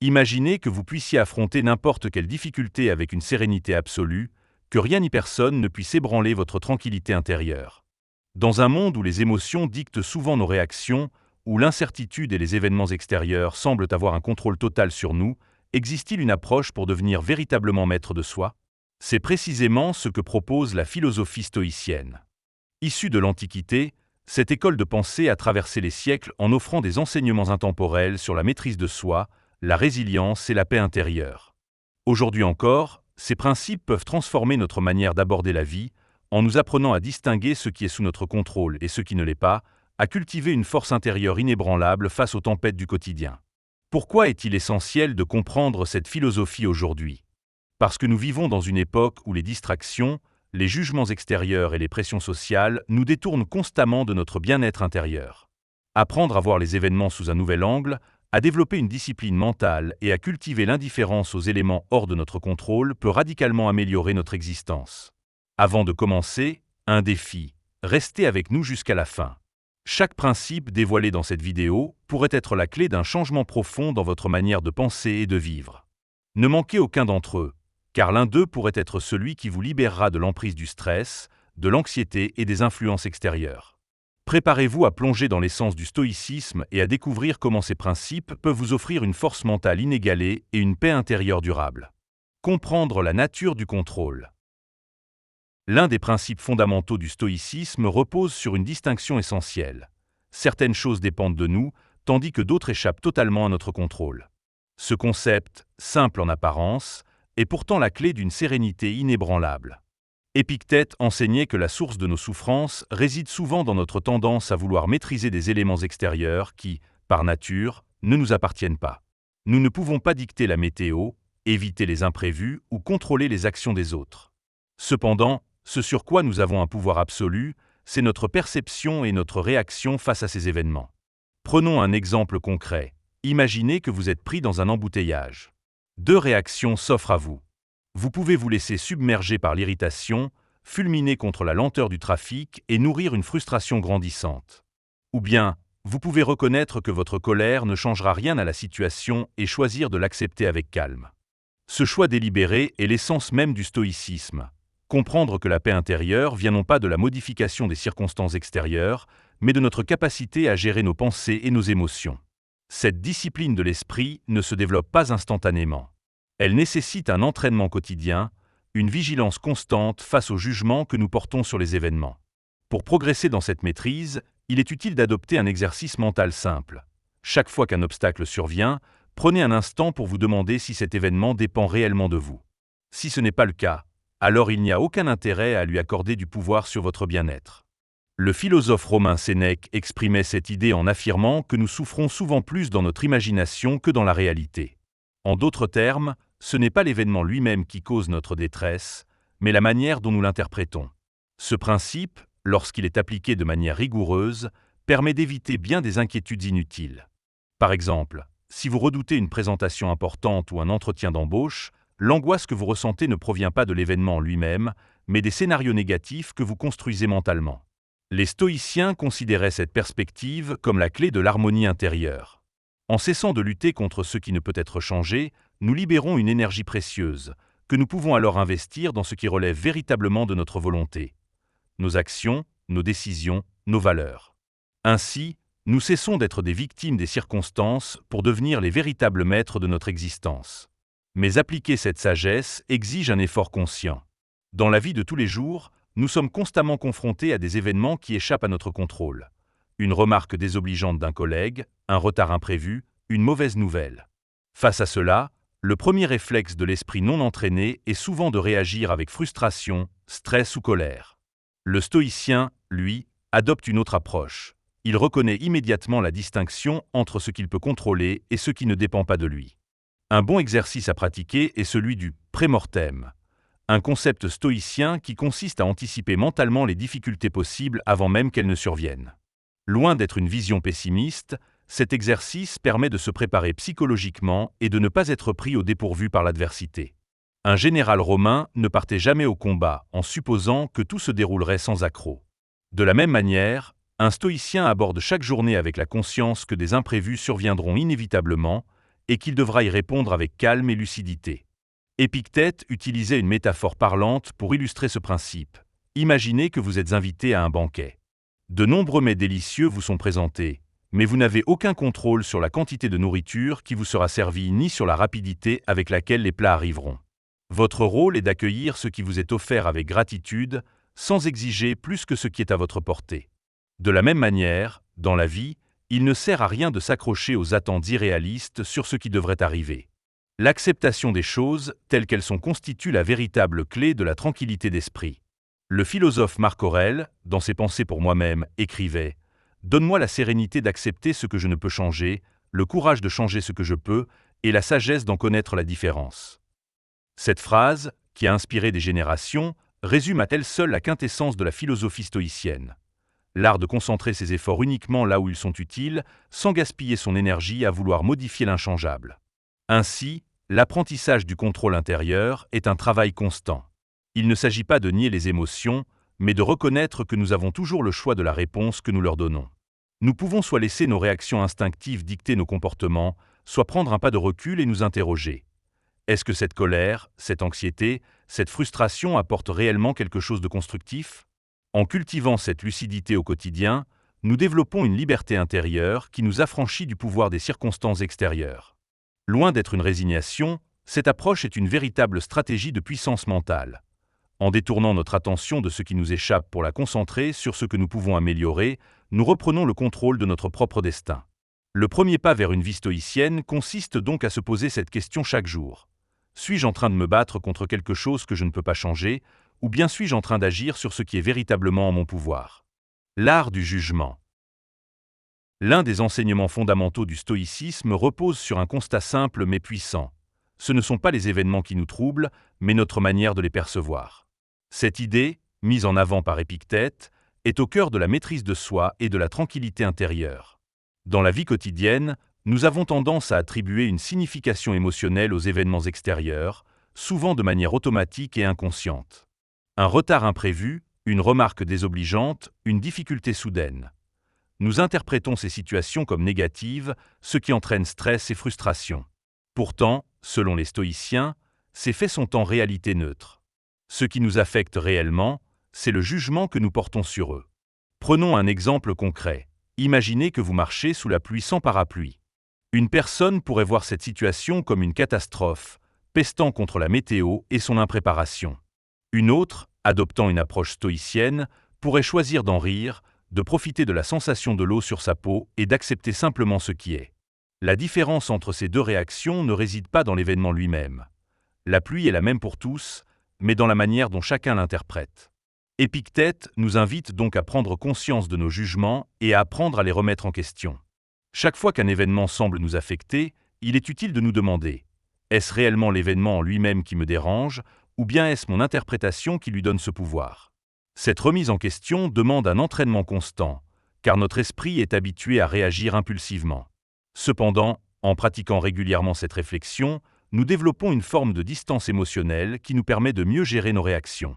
Imaginez que vous puissiez affronter n'importe quelle difficulté avec une sérénité absolue, que rien ni personne ne puisse ébranler votre tranquillité intérieure. Dans un monde où les émotions dictent souvent nos réactions, où l'incertitude et les événements extérieurs semblent avoir un contrôle total sur nous, existe-t-il une approche pour devenir véritablement maître de soi? C'est précisément ce que propose la philosophie stoïcienne. Issue de l'Antiquité, cette école de pensée a traversé les siècles en offrant des enseignements intemporels sur la maîtrise de soi, la résilience et la paix intérieure. Aujourd'hui encore, ces principes peuvent transformer notre manière d'aborder la vie, en nous apprenant à distinguer ce qui est sous notre contrôle et ce qui ne l'est pas, à cultiver une force intérieure inébranlable face aux tempêtes du quotidien. Pourquoi est-il essentiel de comprendre cette philosophie aujourd'hui? Parce que nous vivons dans une époque où les distractions, les jugements extérieurs et les pressions sociales nous détournent constamment de notre bien-être intérieur. Apprendre à voir les événements sous un nouvel angle, à développer une discipline mentale et à cultiver l'indifférence aux éléments hors de notre contrôle peut radicalement améliorer notre existence. Avant de commencer, un défi. Restez avec nous jusqu'à la fin. Chaque principe dévoilé dans cette vidéo pourrait être la clé d'un changement profond dans votre manière de penser et de vivre. Ne manquez aucun d'entre eux, car l'un d'eux pourrait être celui qui vous libérera de l'emprise du stress, de l'anxiété et des influences extérieures. Préparez-vous à plonger dans l'essence du stoïcisme et à découvrir comment ces principes peuvent vous offrir une force mentale inégalée et une paix intérieure durable. Comprendre la nature du contrôle. L'un des principes fondamentaux du stoïcisme repose sur une distinction essentielle. Certaines choses dépendent de nous, tandis que d'autres échappent totalement à notre contrôle. Ce concept, simple en apparence, est pourtant la clé d'une sérénité inébranlable. Épictète enseignait que la source de nos souffrances réside souvent dans notre tendance à vouloir maîtriser des éléments extérieurs qui, par nature, ne nous appartiennent pas. Nous ne pouvons pas dicter la météo, éviter les imprévus ou contrôler les actions des autres. Cependant, ce sur quoi nous avons un pouvoir absolu, c'est notre perception et notre réaction face à ces événements. Prenons un exemple concret. Imaginez que vous êtes pris dans un embouteillage. Deux réactions s'offrent à vous. Vous pouvez vous laisser submerger par l'irritation, fulminer contre la lenteur du trafic et nourrir une frustration grandissante. Ou bien, vous pouvez reconnaître que votre colère ne changera rien à la situation et choisir de l'accepter avec calme. Ce choix délibéré est l'essence même du stoïcisme. Comprendre que la paix intérieure vient non pas de la modification des circonstances extérieures, mais de notre capacité à gérer nos pensées et nos émotions. Cette discipline de l'esprit ne se développe pas instantanément. Elle nécessite un entraînement quotidien, une vigilance constante face aux jugements que nous portons sur les événements. Pour progresser dans cette maîtrise, il est utile d'adopter un exercice mental simple. Chaque fois qu'un obstacle survient, prenez un instant pour vous demander si cet événement dépend réellement de vous. Si ce n'est pas le cas, alors il n'y a aucun intérêt à lui accorder du pouvoir sur votre bien-être. Le philosophe romain Sénèque exprimait cette idée en affirmant que nous souffrons souvent plus dans notre imagination que dans la réalité. En d'autres termes, ce n'est pas l'événement lui-même qui cause notre détresse, mais la manière dont nous l'interprétons. Ce principe, lorsqu'il est appliqué de manière rigoureuse, permet d'éviter bien des inquiétudes inutiles. Par exemple, si vous redoutez une présentation importante ou un entretien d'embauche, l'angoisse que vous ressentez ne provient pas de l'événement lui-même, mais des scénarios négatifs que vous construisez mentalement. Les stoïciens considéraient cette perspective comme la clé de l'harmonie intérieure. En cessant de lutter contre ce qui ne peut être changé, nous libérons une énergie précieuse, que nous pouvons alors investir dans ce qui relève véritablement de notre volonté. Nos actions, nos décisions, nos valeurs. Ainsi, nous cessons d'être des victimes des circonstances pour devenir les véritables maîtres de notre existence. Mais appliquer cette sagesse exige un effort conscient. Dans la vie de tous les jours, nous sommes constamment confrontés à des événements qui échappent à notre contrôle. Une remarque désobligeante d'un collègue, un retard imprévu, une mauvaise nouvelle. Face à cela, le premier réflexe de l'esprit non entraîné est souvent de réagir avec frustration, stress ou colère. Le stoïcien, lui, adopte une autre approche. Il reconnaît immédiatement la distinction entre ce qu'il peut contrôler et ce qui ne dépend pas de lui. Un bon exercice à pratiquer est celui du prémortem, un concept stoïcien qui consiste à anticiper mentalement les difficultés possibles avant même qu'elles ne surviennent. Loin d'être une vision pessimiste, cet exercice permet de se préparer psychologiquement et de ne pas être pris au dépourvu par l'adversité. Un général romain ne partait jamais au combat en supposant que tout se déroulerait sans accroc. De la même manière, un stoïcien aborde chaque journée avec la conscience que des imprévus surviendront inévitablement et qu'il devra y répondre avec calme et lucidité. Épictète utilisait une métaphore parlante pour illustrer ce principe. Imaginez que vous êtes invité à un banquet. De nombreux mets délicieux vous sont présentés, mais vous n'avez aucun contrôle sur la quantité de nourriture qui vous sera servie ni sur la rapidité avec laquelle les plats arriveront. Votre rôle est d'accueillir ce qui vous est offert avec gratitude, sans exiger plus que ce qui est à votre portée. De la même manière, dans la vie, il ne sert à rien de s'accrocher aux attentes irréalistes sur ce qui devrait arriver. L'acceptation des choses telles qu'elles sont constitue la véritable clé de la tranquillité d'esprit. Le philosophe Marc Aurèle, dans ses Pensées pour moi-même, écrivait « Donne-moi la sérénité d'accepter ce que je ne peux changer, le courage de changer ce que je peux, et la sagesse d'en connaître la différence. » Cette phrase, qui a inspiré des générations, résume à elle seule la quintessence de la philosophie stoïcienne. L'art de concentrer ses efforts uniquement là où ils sont utiles, sans gaspiller son énergie à vouloir modifier l'inchangeable. Ainsi, l'apprentissage du contrôle intérieur est un travail constant. Il ne s'agit pas de nier les émotions, mais de reconnaître que nous avons toujours le choix de la réponse que nous leur donnons. Nous pouvons soit laisser nos réactions instinctives dicter nos comportements, soit prendre un pas de recul et nous interroger. Est-ce que cette colère, cette anxiété, cette frustration apportent réellement quelque chose de constructif ? En cultivant cette lucidité au quotidien, nous développons une liberté intérieure qui nous affranchit du pouvoir des circonstances extérieures. Loin d'être une résignation, cette approche est une véritable stratégie de puissance mentale. En détournant notre attention de ce qui nous échappe pour la concentrer sur ce que nous pouvons améliorer, nous reprenons le contrôle de notre propre destin. Le premier pas vers une vie stoïcienne consiste donc à se poser cette question chaque jour. Suis-je en train de me battre contre quelque chose que je ne peux pas changer, ou bien suis-je en train d'agir sur ce qui est véritablement en mon pouvoir ? L'art du jugement. L'un des enseignements fondamentaux du stoïcisme repose sur un constat simple mais puissant. Ce ne sont pas les événements qui nous troublent, mais notre manière de les percevoir. Cette idée, mise en avant par Épictète, est au cœur de la maîtrise de soi et de la tranquillité intérieure. Dans la vie quotidienne, nous avons tendance à attribuer une signification émotionnelle aux événements extérieurs, souvent de manière automatique et inconsciente. Un retard imprévu, une remarque désobligeante, une difficulté soudaine. Nous interprétons ces situations comme négatives, ce qui entraîne stress et frustration. Pourtant, selon les stoïciens, ces faits sont en réalité neutres. Ce qui nous affecte réellement, c'est le jugement que nous portons sur eux. Prenons un exemple concret. Imaginez que vous marchez sous la pluie sans parapluie. Une personne pourrait voir cette situation comme une catastrophe, pestant contre la météo et son impréparation. Une autre, adoptant une approche stoïcienne, pourrait choisir d'en rire, de profiter de la sensation de l'eau sur sa peau et d'accepter simplement ce qui est. La différence entre ces deux réactions ne réside pas dans l'événement lui-même. La pluie est la même pour tous, mais dans la manière dont chacun l'interprète. Épictète nous invite donc à prendre conscience de nos jugements et à apprendre à les remettre en question. Chaque fois qu'un événement semble nous affecter, il est utile de nous demander « Est-ce réellement l'événement en lui-même qui me dérange, ou bien est-ce mon interprétation qui lui donne ce pouvoir ?» Cette remise en question demande un entraînement constant, car notre esprit est habitué à réagir impulsivement. Cependant, en pratiquant régulièrement cette réflexion, nous développons une forme de distance émotionnelle qui nous permet de mieux gérer nos réactions.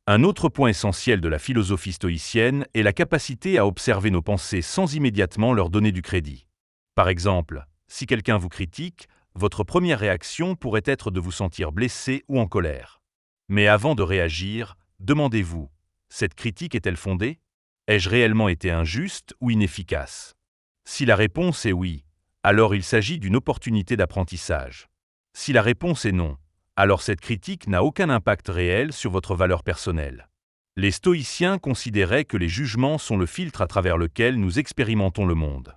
Un autre point essentiel de la philosophie stoïcienne est la capacité à observer nos pensées sans immédiatement leur donner du crédit. Par exemple, si quelqu'un vous critique, votre première réaction pourrait être de vous sentir blessé ou en colère. Mais avant de réagir, demandez-vous, cette critique est-elle fondée ? Ai-je réellement été injuste ou inefficace ? Si la réponse est oui, alors il s'agit d'une opportunité d'apprentissage. Si la réponse est non, alors cette critique n'a aucun impact réel sur votre valeur personnelle. Les stoïciens considéraient que les jugements sont le filtre à travers lequel nous expérimentons le monde.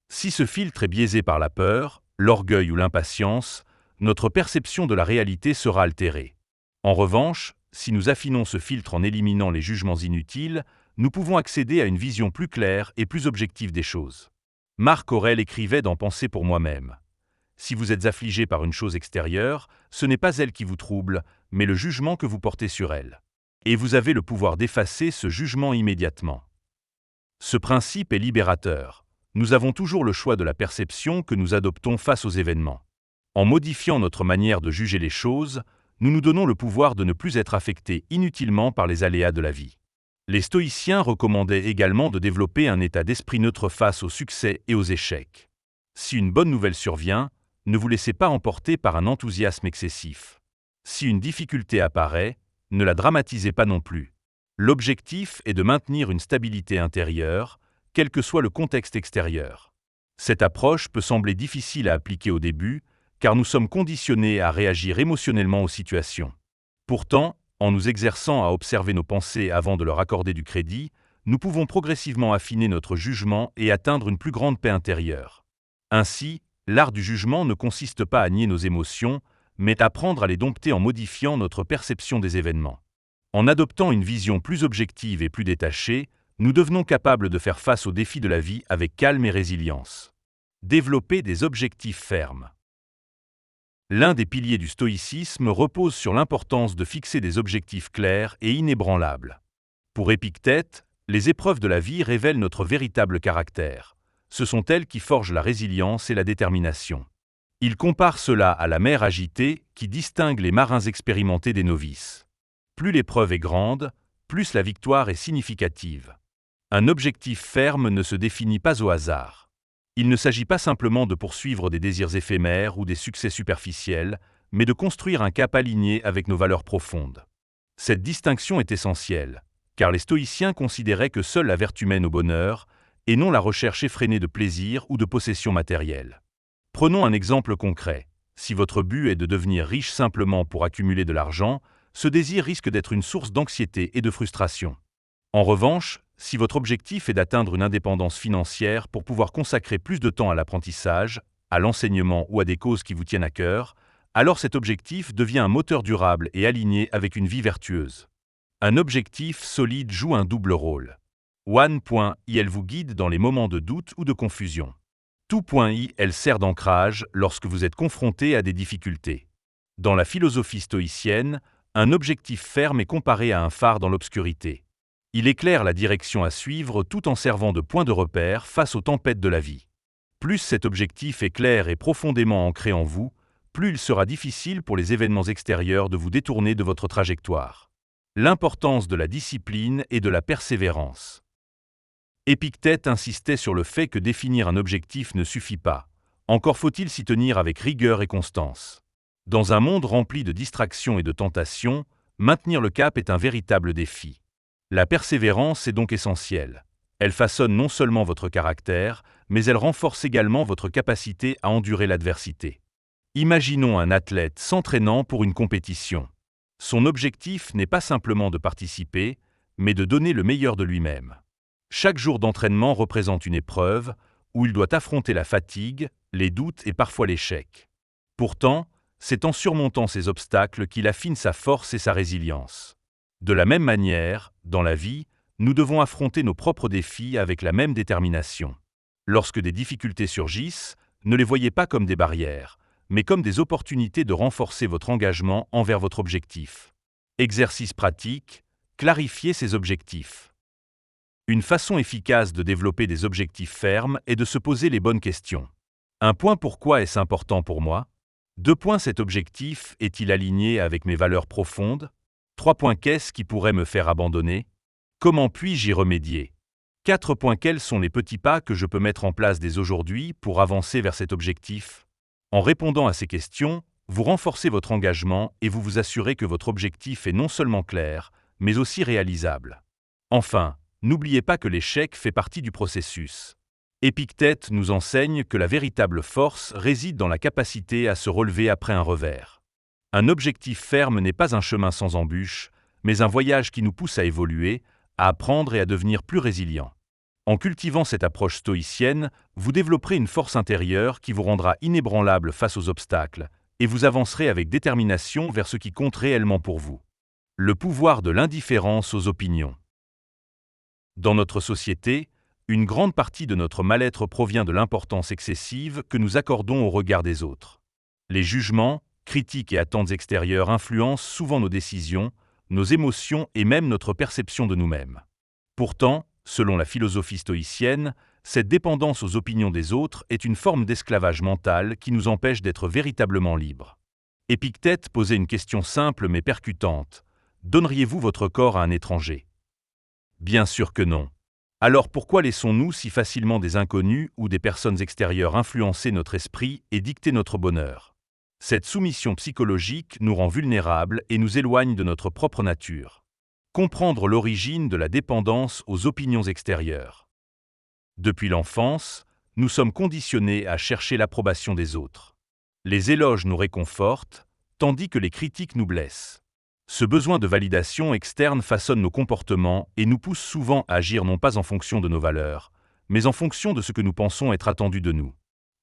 Si ce filtre est biaisé par la peur, l'orgueil ou l'impatience, notre perception de la réalité sera altérée. En revanche, si nous affinons ce filtre en éliminant les jugements inutiles, nous pouvons accéder à une vision plus claire et plus objective des choses. Marc Aurèle écrivait dans Pensées pour moi-même. Si vous êtes affligé par une chose extérieure, ce n'est pas elle qui vous trouble, mais le jugement que vous portez sur elle. Et vous avez le pouvoir d'effacer ce jugement immédiatement. Ce principe est libérateur. Nous avons toujours le choix de la perception que nous adoptons face aux événements. En modifiant notre manière de juger les choses, nous nous donnons le pouvoir de ne plus être affectés inutilement par les aléas de la vie. Les stoïciens recommandaient également de développer un état d'esprit neutre face aux succès et aux échecs. Si une bonne nouvelle survient, Ne vous laissez pas emporter par un enthousiasme excessif. Si une difficulté apparaît, ne la dramatisez pas non plus. L'objectif est de maintenir une stabilité intérieure, quel que soit le contexte extérieur. Cette approche peut sembler difficile à appliquer au début, car nous sommes conditionnés à réagir émotionnellement aux situations. Pourtant, en nous exerçant à observer nos pensées avant de leur accorder du crédit, nous pouvons progressivement affiner notre jugement et atteindre une plus grande paix intérieure. Ainsi, l'art du jugement ne consiste pas à nier nos émotions, mais à apprendre à les dompter en modifiant notre perception des événements. En adoptant une vision plus objective et plus détachée, nous devenons capables de faire face aux défis de la vie avec calme et résilience. Développer des objectifs fermes. L'un des piliers du stoïcisme repose sur l'importance de fixer des objectifs clairs et inébranlables. Pour Épictète, les épreuves de la vie révèlent notre véritable caractère. Ce sont elles qui forgent la résilience et la détermination. Il compare cela à la mer agitée qui distingue les marins expérimentés des novices. Plus l'épreuve est grande, plus la victoire est significative. Un objectif ferme ne se définit pas au hasard. Il ne s'agit pas simplement de poursuivre des désirs éphémères ou des succès superficiels, mais de construire un cap aligné avec nos valeurs profondes. Cette distinction est essentielle, car les stoïciens considéraient que seule la vertu mène au bonheur, et non la recherche effrénée de plaisir ou de possessions matérielles. Prenons un exemple concret. Si votre but est de devenir riche simplement pour accumuler de l'argent, ce désir risque d'être une source d'anxiété et de frustration. En revanche, si votre objectif est d'atteindre une indépendance financière pour pouvoir consacrer plus de temps à l'apprentissage, à l'enseignement ou à des causes qui vous tiennent à cœur, alors cet objectif devient un moteur durable et aligné avec une vie vertueuse. Un objectif solide joue un double rôle. Elle vous guide dans les moments de doute ou de confusion. Elle sert d'ancrage lorsque vous êtes confronté à des difficultés. Dans la philosophie stoïcienne, un objectif ferme est comparé à un phare dans l'obscurité. Il éclaire la direction à suivre tout en servant de point de repère face aux tempêtes de la vie. Plus cet objectif est clair et profondément ancré en vous, plus il sera difficile pour les événements extérieurs de vous détourner de votre trajectoire. L'importance de la discipline et de la persévérance. Épictète insistait sur le fait que définir un objectif ne suffit pas. Encore faut-il s'y tenir avec rigueur et constance. Dans un monde rempli de distractions et de tentations, maintenir le cap est un véritable défi. La persévérance est donc essentielle. Elle façonne non seulement votre caractère, mais elle renforce également votre capacité à endurer l'adversité. Imaginons un athlète s'entraînant pour une compétition. Son objectif n'est pas simplement de participer, mais de donner le meilleur de lui-même. Chaque jour d'entraînement représente une épreuve où il doit affronter la fatigue, les doutes et parfois l'échec. Pourtant, c'est en surmontant ces obstacles qu'il affine sa force et sa résilience. De la même manière, dans la vie, nous devons affronter nos propres défis avec la même détermination. Lorsque des difficultés surgissent, ne les voyez pas comme des barrières, mais comme des opportunités de renforcer votre engagement envers votre objectif. Exercice pratique, clarifiez ces objectifs. Une façon efficace de développer des objectifs fermes est de se poser les bonnes questions. 1. Pourquoi est-ce important pour moi? 2. Cet objectif est-il aligné avec mes valeurs profondes? 3. Qu'est-ce qui pourrait me faire abandonner? Comment puis-je y remédier? 4. Quels sont les petits pas que je peux mettre en place dès aujourd'hui pour avancer vers cet objectif? En répondant à ces questions, vous renforcez votre engagement et vous vous assurez que votre objectif est non seulement clair, mais aussi réalisable. Enfin, n'oubliez pas que l'échec fait partie du processus. Épictète nous enseigne que la véritable force réside dans la capacité à se relever après un revers. Un objectif ferme n'est pas un chemin sans embûches, mais un voyage qui nous pousse à évoluer, à apprendre et à devenir plus résilients. En cultivant cette approche stoïcienne, vous développerez une force intérieure qui vous rendra inébranlable face aux obstacles, et vous avancerez avec détermination vers ce qui compte réellement pour vous. Le pouvoir de l'indifférence aux opinions. Dans notre société, une grande partie de notre mal-être provient de l'importance excessive que nous accordons au regard des autres. Les jugements, critiques et attentes extérieures influencent souvent nos décisions, nos émotions et même notre perception de nous-mêmes. Pourtant, selon la philosophie stoïcienne, cette dépendance aux opinions des autres est une forme d'esclavage mental qui nous empêche d'être véritablement libres. Épictète posait une question simple mais percutante. Donneriez-vous votre corps à un étranger? Bien sûr que non. Alors pourquoi laissons-nous si facilement des inconnus ou des personnes extérieures influencer notre esprit et dicter notre bonheur? Cette soumission psychologique nous rend vulnérables et nous éloigne de notre propre nature. Comprendre l'origine de la dépendance aux opinions extérieures. Depuis l'enfance, nous sommes conditionnés à chercher l'approbation des autres. Les éloges nous réconfortent, tandis que les critiques nous blessent. Ce besoin de validation externe façonne nos comportements et nous pousse souvent à agir non pas en fonction de nos valeurs, mais en fonction de ce que nous pensons être attendu de nous.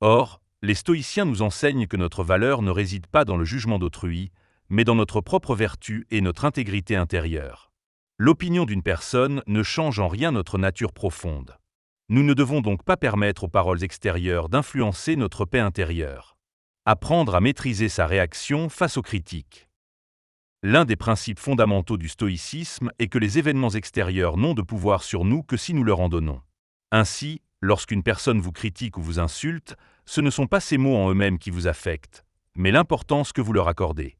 Or, les stoïciens nous enseignent que notre valeur ne réside pas dans le jugement d'autrui, mais dans notre propre vertu et notre intégrité intérieure. L'opinion d'une personne ne change en rien notre nature profonde. Nous ne devons donc pas permettre aux paroles extérieures d'influencer notre paix intérieure. Apprendre à maîtriser sa réaction face aux critiques. L'un des principes fondamentaux du stoïcisme est que les événements extérieurs n'ont de pouvoir sur nous que si nous leur en donnons. Ainsi, lorsqu'une personne vous critique ou vous insulte, ce ne sont pas ces mots en eux-mêmes qui vous affectent, mais l'importance que vous leur accordez.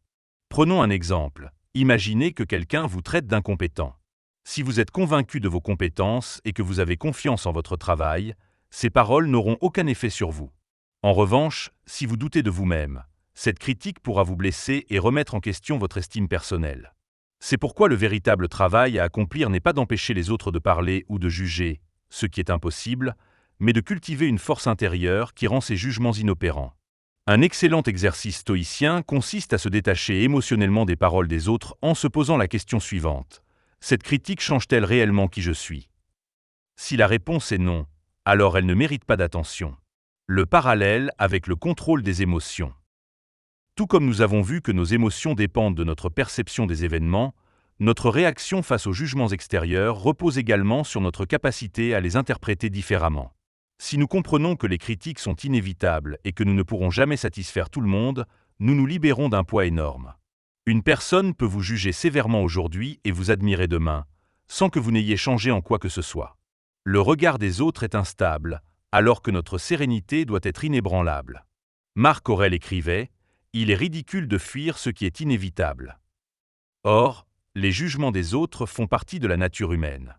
Prenons un exemple. Imaginez que quelqu'un vous traite d'incompétent. Si vous êtes convaincu de vos compétences et que vous avez confiance en votre travail, ces paroles n'auront aucun effet sur vous. En revanche, si vous doutez de vous-même, cette critique pourra vous blesser et remettre en question votre estime personnelle. C'est pourquoi le véritable travail à accomplir n'est pas d'empêcher les autres de parler ou de juger, ce qui est impossible, mais de cultiver une force intérieure qui rend ces jugements inopérants. Un excellent exercice stoïcien consiste à se détacher émotionnellement des paroles des autres en se posant la question suivante. Cette critique change-t-elle réellement qui je suis? Si la réponse est non, alors elle ne mérite pas d'attention. Le parallèle avec le contrôle des émotions. Tout comme nous avons vu que nos émotions dépendent de notre perception des événements, notre réaction face aux jugements extérieurs repose également sur notre capacité à les interpréter différemment. Si nous comprenons que les critiques sont inévitables et que nous ne pourrons jamais satisfaire tout le monde, nous nous libérons d'un poids énorme. Une personne peut vous juger sévèrement aujourd'hui et vous admirer demain, sans que vous n'ayez changé en quoi que ce soit. Le regard des autres est instable, alors que notre sérénité doit être inébranlable. Marc Aurèle écrivait « Il est ridicule de fuir ce qui est inévitable ». Or, les jugements des autres font partie de la nature humaine.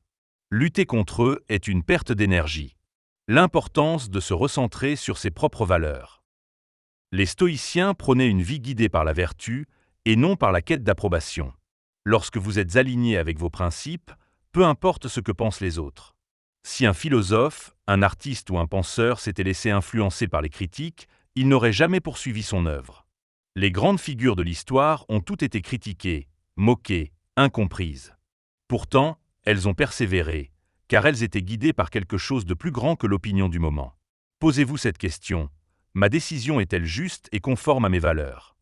Lutter contre eux est une perte d'énergie. L'importance de se recentrer sur ses propres valeurs. Les stoïciens prônaient une vie guidée par la vertu et non par la quête d'approbation. Lorsque vous êtes aligné avec vos principes, peu importe ce que pensent les autres. Si un philosophe, un artiste ou un penseur s'était laissé influencer par les critiques, il n'aurait jamais poursuivi son œuvre. Les grandes figures de l'histoire ont toutes été critiquées, moquées, incomprises. Pourtant, elles ont persévéré, car elles étaient guidées par quelque chose de plus grand que l'opinion du moment. Posez-vous cette question, ma décision est-elle juste et conforme à mes valeurs?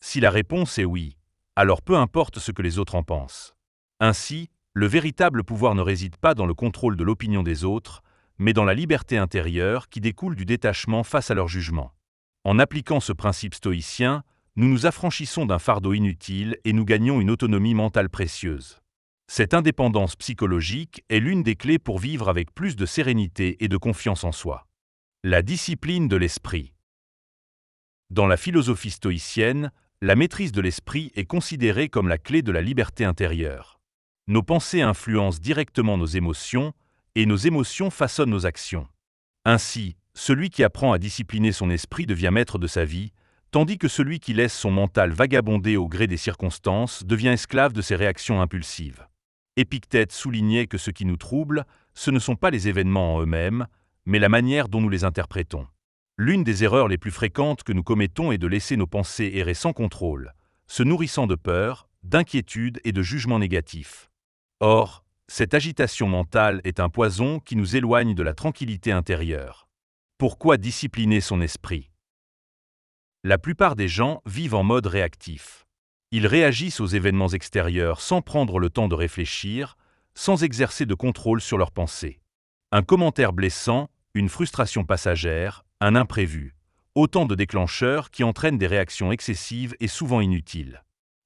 Si la réponse est oui, alors peu importe ce que les autres en pensent. Ainsi, le véritable pouvoir ne réside pas dans le contrôle de l'opinion des autres, mais dans la liberté intérieure qui découle du détachement face à leur jugement. En appliquant ce principe stoïcien, nous nous affranchissons d'un fardeau inutile et nous gagnons une autonomie mentale précieuse. Cette indépendance psychologique est l'une des clés pour vivre avec plus de sérénité et de confiance en soi. La discipline de l'esprit. Dans la philosophie stoïcienne, la maîtrise de l'esprit est considérée comme la clé de la liberté intérieure. Nos pensées influencent directement nos émotions, et nos émotions façonnent nos actions. Ainsi, celui qui apprend à discipliner son esprit devient maître de sa vie, tandis que celui qui laisse son mental vagabonder au gré des circonstances devient esclave de ses réactions impulsives. Épictète soulignait que ce qui nous trouble, ce ne sont pas les événements en eux-mêmes, mais la manière dont nous les interprétons. L'une des erreurs les plus fréquentes que nous commettons est de laisser nos pensées errer sans contrôle, se nourrissant de peur, d'inquiétude et de jugements négatifs. Or, cette agitation mentale est un poison qui nous éloigne de la tranquillité intérieure. Pourquoi discipliner son esprit? La plupart des gens vivent en mode réactif. Ils réagissent aux événements extérieurs sans prendre le temps de réfléchir, sans exercer de contrôle sur leurs pensées. Un commentaire blessant, une frustration passagère, un imprévu, autant de déclencheurs qui entraînent des réactions excessives et souvent inutiles.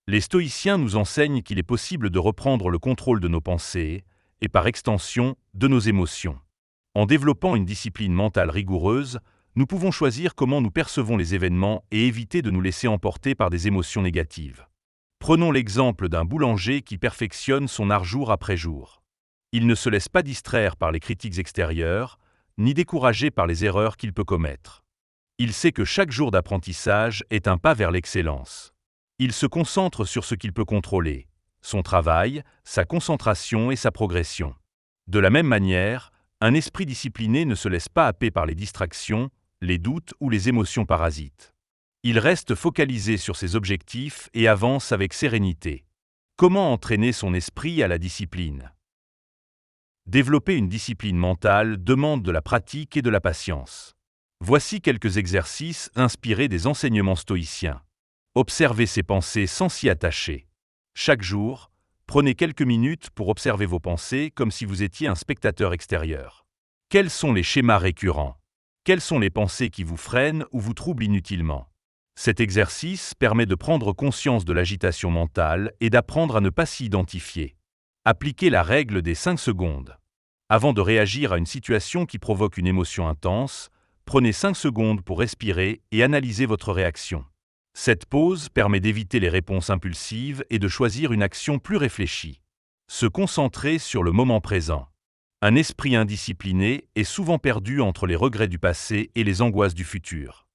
Les stoïciens nous enseignent qu'il est possible de reprendre le contrôle de nos pensées et, par extension, de nos émotions. En développant une discipline mentale rigoureuse, nous pouvons choisir comment nous percevons les événements et éviter de nous laisser emporter par des émotions négatives. Prenons l'exemple d'un boulanger qui perfectionne son art jour après jour. Il ne se laisse pas distraire par les critiques extérieures, ni décourager par les erreurs qu'il peut commettre. Il sait que chaque jour d'apprentissage est un pas vers l'excellence. Il se concentre sur ce qu'il peut contrôler, son travail, sa concentration et sa progression. De la même manière, un esprit discipliné ne se laisse pas happer par les distractions, les doutes ou les émotions parasites. Il reste focalisé sur ses objectifs et avance avec sérénité. Comment entraîner son esprit à la discipline ? Développer une discipline mentale demande de la pratique et de la patience. Voici quelques exercices inspirés des enseignements stoïciens. Observez ses pensées sans s'y attacher. Chaque jour, prenez quelques minutes pour observer vos pensées comme si vous étiez un spectateur extérieur. Quels sont les schémas récurrents ? Quelles sont les pensées qui vous freinent ou vous troublent inutilement ? Cet exercice permet de prendre conscience de l'agitation mentale et d'apprendre à ne pas s'y identifier. Appliquez la règle des 5 secondes. Avant de réagir à une situation qui provoque une émotion intense, prenez 5 secondes pour respirer et analyser votre réaction. Cette pause permet d'éviter les réponses impulsives et de choisir une action plus réfléchie. Se concentrer sur le moment présent. Un esprit indiscipliné est souvent perdu entre les regrets du passé et les angoisses du futur.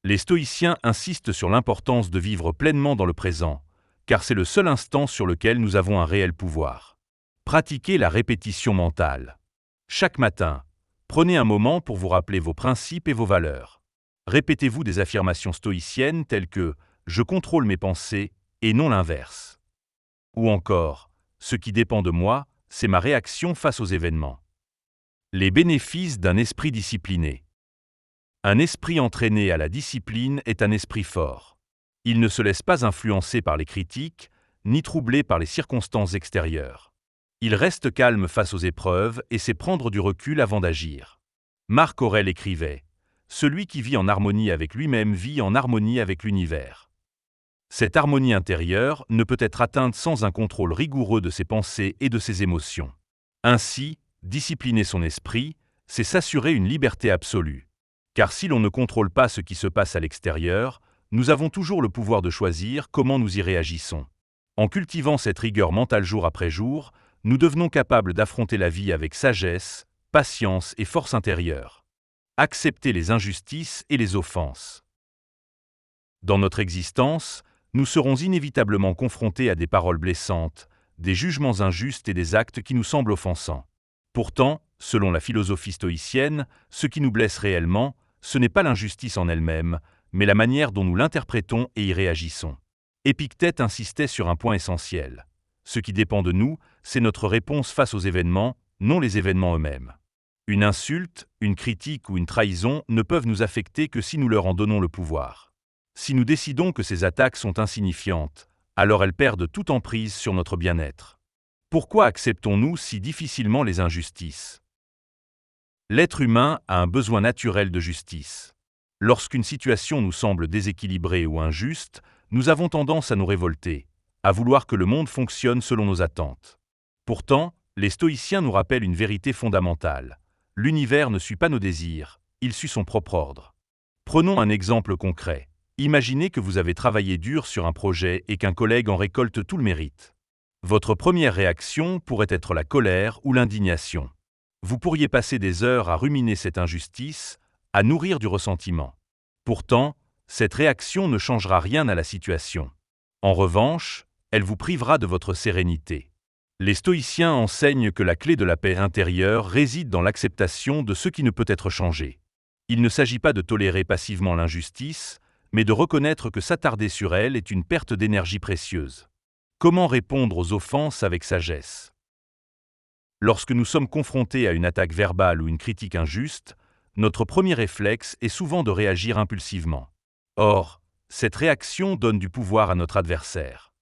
Les stoïciens insistent sur l'importance de vivre pleinement dans le présent, car c'est le seul instant sur lequel nous avons un réel pouvoir. Pratiquez la répétition mentale. Chaque matin, prenez un moment pour vous rappeler vos principes et vos valeurs. Répétez-vous des affirmations stoïciennes telles que « Je contrôle mes pensées » et non l'inverse. Ou encore « Ce qui dépend de moi, c'est ma réaction face aux événements ». Les bénéfices d'un esprit discipliné. Un esprit entraîné à la discipline est un esprit fort. Il ne se laisse pas influencer par les critiques, ni troubler par les circonstances extérieures. Il reste calme face aux épreuves et sait prendre du recul avant d'agir. Marc Aurèle écrivait « Celui qui vit en harmonie avec lui-même vit en harmonie avec l'univers ». Cette harmonie intérieure ne peut être atteinte sans un contrôle rigoureux de ses pensées et de ses émotions. Ainsi, discipliner son esprit, c'est s'assurer une liberté absolue. Car si l'on ne contrôle pas ce qui se passe à l'extérieur, nous avons toujours le pouvoir de choisir comment nous y réagissons. En cultivant cette rigueur mentale jour après jour, nous devenons capables d'affronter la vie avec sagesse, patience et force intérieure. Accepter les injustices et les offenses. Dans notre existence, nous serons inévitablement confrontés à des paroles blessantes, des jugements injustes et des actes qui nous semblent offensants. Pourtant, selon la philosophie stoïcienne, ce qui nous blesse réellement, ce n'est pas l'injustice en elle-même, mais la manière dont nous l'interprétons et y réagissons. Épictète insistait sur un point essentiel. Ce qui dépend de nous, c'est notre réponse face aux événements, non les événements eux-mêmes. Une insulte, une critique ou une trahison ne peuvent nous affecter que si nous leur en donnons le pouvoir. Si nous décidons que ces attaques sont insignifiantes, alors elles perdent toute emprise sur notre bien-être. Pourquoi acceptons-nous si difficilement les injustices ? L'être humain a un besoin naturel de justice. Lorsqu'une situation nous semble déséquilibrée ou injuste, nous avons tendance à nous révolter, à vouloir que le monde fonctionne selon nos attentes. Pourtant, les stoïciens nous rappellent une vérité fondamentale. L'univers ne suit pas nos désirs, il suit son propre ordre. Prenons un exemple concret. Imaginez que vous avez travaillé dur sur un projet et qu'un collègue en récolte tout le mérite. Votre première réaction pourrait être la colère ou l'indignation. Vous pourriez passer des heures à ruminer cette injustice, à nourrir du ressentiment. Pourtant, cette réaction ne changera rien à la situation. En revanche, elle vous privera de votre sérénité. Les stoïciens enseignent que la clé de la paix intérieure réside dans l'acceptation de ce qui ne peut être changé. Il ne s'agit pas de tolérer passivement l'injustice, mais de reconnaître que s'attarder sur elle est une perte d'énergie précieuse. Comment répondre aux offenses avec sagesse ? Lorsque nous sommes confrontés à une attaque verbale ou une critique injuste, notre premier réflexe est souvent de réagir impulsivement. Or, cette réaction donne du pouvoir à notre adversaire.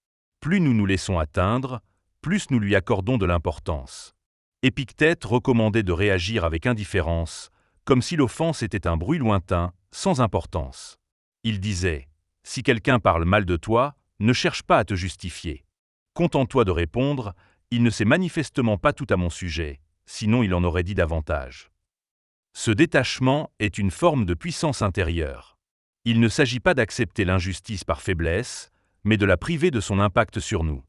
Plus nous nous laissons atteindre, plus nous lui accordons de l'importance. Épictète recommandait de réagir avec indifférence, comme si l'offense était un bruit lointain, sans importance. Il disait « Si quelqu'un parle mal de toi, ne cherche pas à te justifier. Contente-toi de répondre « Il ne sait manifestement pas tout à mon sujet, sinon il en aurait dit davantage. » Ce détachement est une forme de puissance intérieure. Il ne s'agit pas d'accepter l'injustice par faiblesse, mais de la priver de son impact sur nous.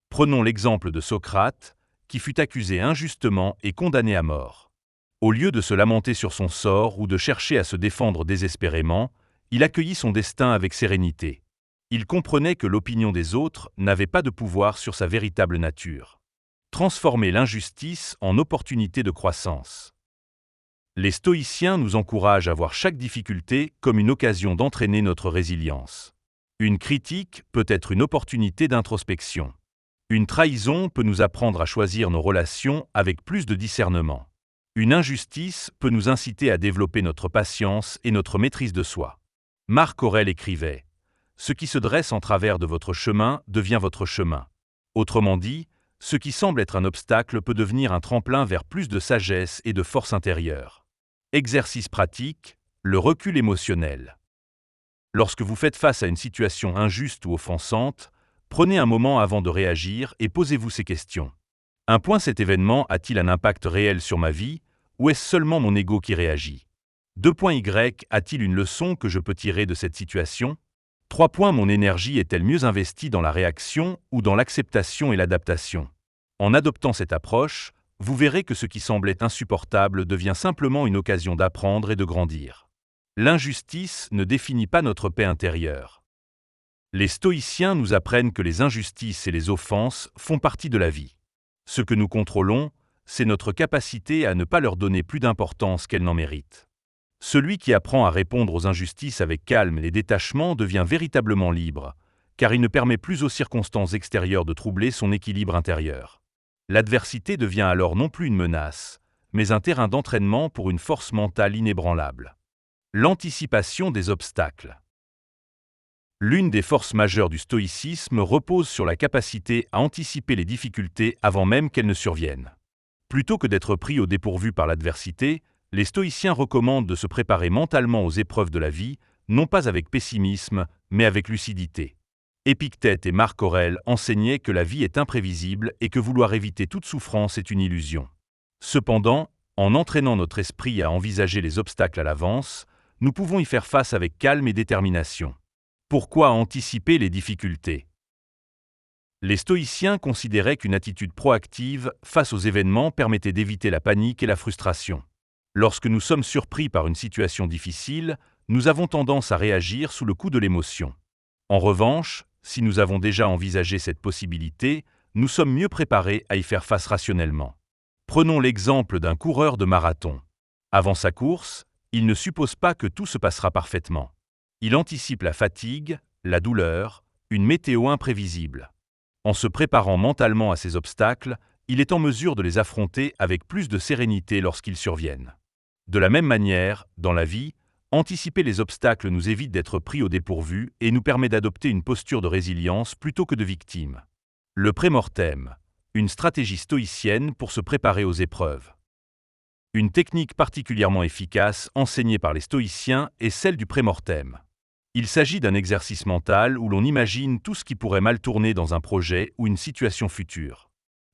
Prenons l'exemple de Socrate, qui fut accusé injustement et condamné à mort. Au lieu de se lamenter sur son sort ou de chercher à se défendre désespérément, il accueillit son destin avec sérénité. Il comprenait que l'opinion des autres n'avait pas de pouvoir sur sa véritable nature. Transformer l'injustice en opportunité de croissance. Les stoïciens nous encouragent à voir chaque difficulté comme une occasion d'entraîner notre résilience. Une critique peut être une opportunité d'introspection. Une trahison peut nous apprendre à choisir nos relations avec plus de discernement. Une injustice peut nous inciter à développer notre patience et notre maîtrise de soi. Marc Aurèle écrivait « Ce qui se dresse en travers de votre chemin devient votre chemin ». Autrement dit, ce qui semble être un obstacle peut devenir un tremplin vers plus de sagesse et de force intérieure. Exercice pratique, le recul émotionnel. Lorsque vous faites face à une situation injuste ou offensante, prenez un moment avant de réagir et posez-vous ces questions. 1. Cet événement a-t-il un impact réel sur ma vie, ou est-ce seulement mon ego qui réagit? 2. A-t-il une leçon que je peux tirer de cette situation? 3. Mon énergie est-elle mieux investie dans la réaction ou dans l'acceptation et l'adaptation? En adoptant cette approche, vous verrez que ce qui semblait insupportable devient simplement une occasion d'apprendre et de grandir. L'injustice ne définit pas notre paix intérieure. Les stoïciens nous apprennent que les injustices et les offenses font partie de la vie. Ce que nous contrôlons, c'est notre capacité à ne pas leur donner plus d'importance qu'elles n'en méritent. Celui qui apprend à répondre aux injustices avec calme et détachement devient véritablement libre, car il ne permet plus aux circonstances extérieures de troubler son équilibre intérieur. L'adversité devient alors non plus une menace, mais un terrain d'entraînement pour une force mentale inébranlable. L'anticipation des obstacles. L'une des forces majeures du stoïcisme repose sur la capacité à anticiper les difficultés avant même qu'elles ne surviennent. Plutôt que d'être pris au dépourvu par l'adversité, les stoïciens recommandent de se préparer mentalement aux épreuves de la vie, non pas avec pessimisme, mais avec lucidité. Épictète et Marc Aurèle enseignaient que la vie est imprévisible et que vouloir éviter toute souffrance est une illusion. Cependant, en entraînant notre esprit à envisager les obstacles à l'avance, nous pouvons y faire face avec calme et détermination. Pourquoi anticiper les difficultés? Les stoïciens considéraient qu'une attitude proactive face aux événements permettait d'éviter la panique et la frustration. Lorsque nous sommes surpris par une situation difficile, nous avons tendance à réagir sous le coup de l'émotion. En revanche, si nous avons déjà envisagé cette possibilité, nous sommes mieux préparés à y faire face rationnellement. Prenons l'exemple d'un coureur de marathon. Avant sa course, il ne suppose pas que tout se passera parfaitement. Il anticipe la fatigue, la douleur, une météo imprévisible. En se préparant mentalement à ces obstacles, il est en mesure de les affronter avec plus de sérénité lorsqu'ils surviennent. De la même manière, dans la vie, anticiper les obstacles nous évite d'être pris au dépourvu et nous permet d'adopter une posture de résilience plutôt que de victime. Le pré-mortem, une stratégie stoïcienne pour se préparer aux épreuves. Une technique particulièrement efficace enseignée par les stoïciens est celle du pré-mortem. Il s'agit d'un exercice mental où l'on imagine tout ce qui pourrait mal tourner dans un projet ou une situation future.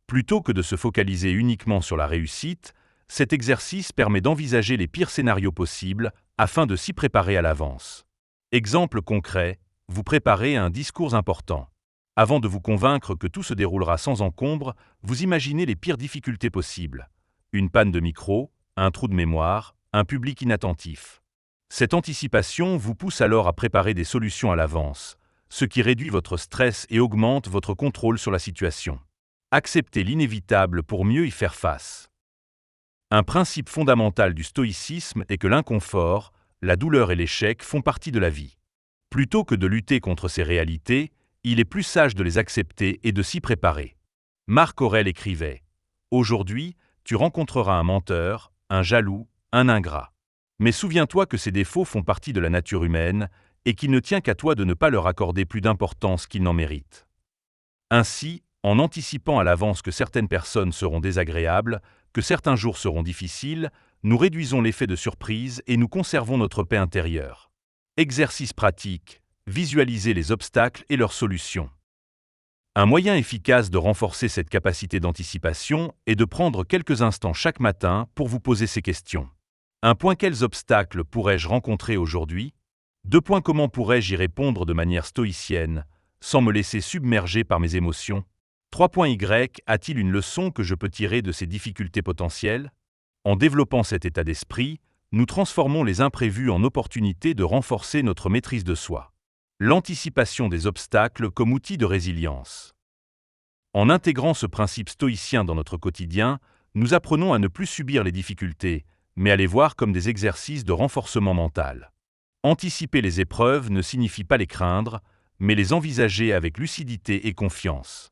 Plutôt que de se focaliser uniquement sur la réussite, cet exercice permet d'envisager les pires scénarios possibles afin de s'y préparer à l'avance. Exemple concret, vous préparez un discours important. Avant de vous convaincre que tout se déroulera sans encombre, vous imaginez les pires difficultés possibles. Une panne de micro, un trou de mémoire, un public inattentif. Cette anticipation vous pousse alors à préparer des solutions à l'avance, ce qui réduit votre stress et augmente votre contrôle sur la situation. Acceptez l'inévitable pour mieux y faire face. Un principe fondamental du stoïcisme est que l'inconfort, la douleur et l'échec font partie de la vie. Plutôt que de lutter contre ces réalités, il est plus sage de les accepter et de s'y préparer. Marc Aurèle écrivait « Aujourd'hui, tu rencontreras un menteur, un jaloux, un ingrat. Mais souviens-toi que ces défauts font partie de la nature humaine et qu'il ne tient qu'à toi de ne pas leur accorder plus d'importance qu'ils n'en méritent. » Ainsi, en anticipant à l'avance que certaines personnes seront désagréables, que certains jours seront difficiles, nous réduisons l'effet de surprise et nous conservons notre paix intérieure. Exercice pratique, visualisez les obstacles et leurs solutions. Un moyen efficace de renforcer cette capacité d'anticipation est de prendre quelques instants chaque matin pour vous poser ces questions. 1. Quels obstacles pourrais-je rencontrer aujourd'hui? 2. Comment pourrais-je y répondre de manière stoïcienne, sans me laisser submerger par mes émotions? 3.Y a-t-il une leçon que je peux tirer de ces difficultés potentielles? En développant cet état d'esprit, nous transformons les imprévus en opportunités de renforcer notre maîtrise de soi. L'anticipation des obstacles comme outil de résilience. En intégrant ce principe stoïcien dans notre quotidien, nous apprenons à ne plus subir les difficultés, mais à les voir comme des exercices de renforcement mental. Anticiper les épreuves ne signifie pas les craindre, mais les envisager avec lucidité et confiance.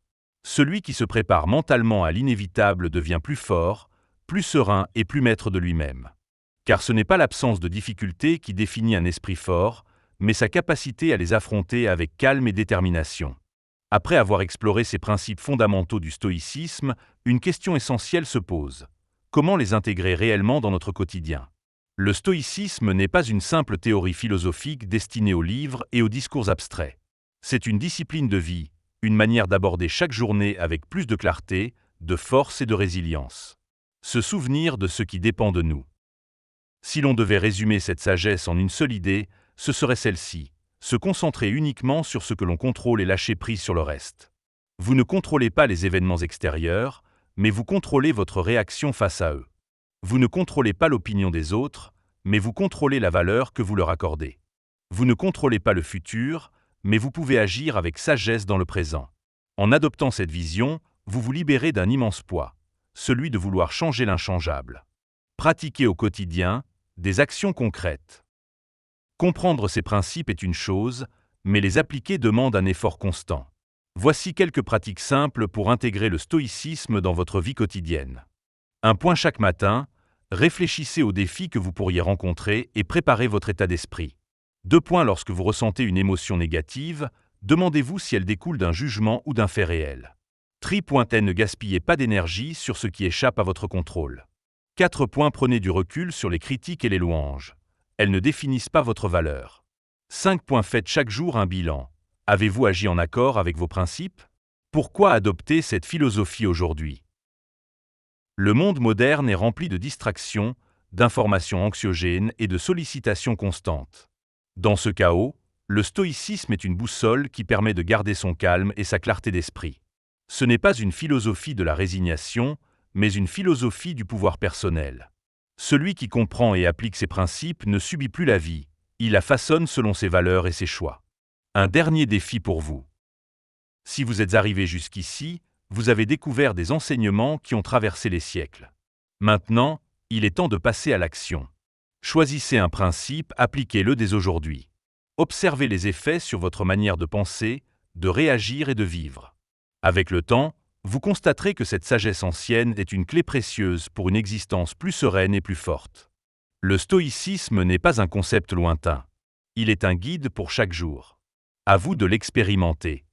Celui qui se prépare mentalement à l'inévitable devient plus fort, plus serein et plus maître de lui-même. Car ce n'est pas l'absence de difficultés qui définit un esprit fort, mais sa capacité à les affronter avec calme et détermination. Après avoir exploré ces principes fondamentaux du stoïcisme, une question essentielle se pose. Comment les intégrer réellement dans notre quotidien? Le stoïcisme n'est pas une simple théorie philosophique destinée aux livres et aux discours abstraits. C'est une discipline de vie, une manière d'aborder chaque journée avec plus de clarté, de force et de résilience. Se souvenir de ce qui dépend de nous. Si l'on devait résumer cette sagesse en une seule idée, ce serait celle-ci: se concentrer uniquement sur ce que l'on contrôle et lâcher prise sur le reste. Vous ne contrôlez pas les événements extérieurs, mais vous contrôlez votre réaction face à eux. Vous ne contrôlez pas l'opinion des autres, mais vous contrôlez la valeur que vous leur accordez. Vous ne contrôlez pas le futur, mais vous pouvez agir avec sagesse dans le présent. En adoptant cette vision, vous vous libérez d'un immense poids, celui de vouloir changer l'inchangeable. Pratiquez au quotidien des actions concrètes. Comprendre ces principes est une chose, mais les appliquer demande un effort constant. Voici quelques pratiques simples pour intégrer le stoïcisme dans votre vie quotidienne. Un point chaque matin, réfléchissez aux défis que vous pourriez rencontrer et préparez votre état d'esprit. 2 points lorsque vous ressentez une émotion négative, demandez-vous si elle découle d'un jugement ou d'un fait réel. 3. Ne gaspillez pas d'énergie sur ce qui échappe à votre contrôle. 4. Prenez du recul sur les critiques et les louanges. Elles ne définissent pas votre valeur. 5. Faites chaque jour un bilan. Avez-vous agi en accord avec vos principes? Pourquoi adopter cette philosophie aujourd'hui? Le monde moderne est rempli de distractions, d'informations anxiogènes et de sollicitations constantes. Dans ce chaos, le stoïcisme est une boussole qui permet de garder son calme et sa clarté d'esprit. Ce n'est pas une philosophie de la résignation, mais une philosophie du pouvoir personnel. Celui qui comprend et applique ses principes ne subit plus la vie, il la façonne selon ses valeurs et ses choix. Un dernier défi pour vous. Si vous êtes arrivé jusqu'ici, vous avez découvert des enseignements qui ont traversé les siècles. Maintenant, il est temps de passer à l'action. Choisissez un principe, appliquez-le dès aujourd'hui. Observez les effets sur votre manière de penser, de réagir et de vivre. Avec le temps, vous constaterez que cette sagesse ancienne est une clé précieuse pour une existence plus sereine et plus forte. Le stoïcisme n'est pas un concept lointain. Il est un guide pour chaque jour. À vous de l'expérimenter.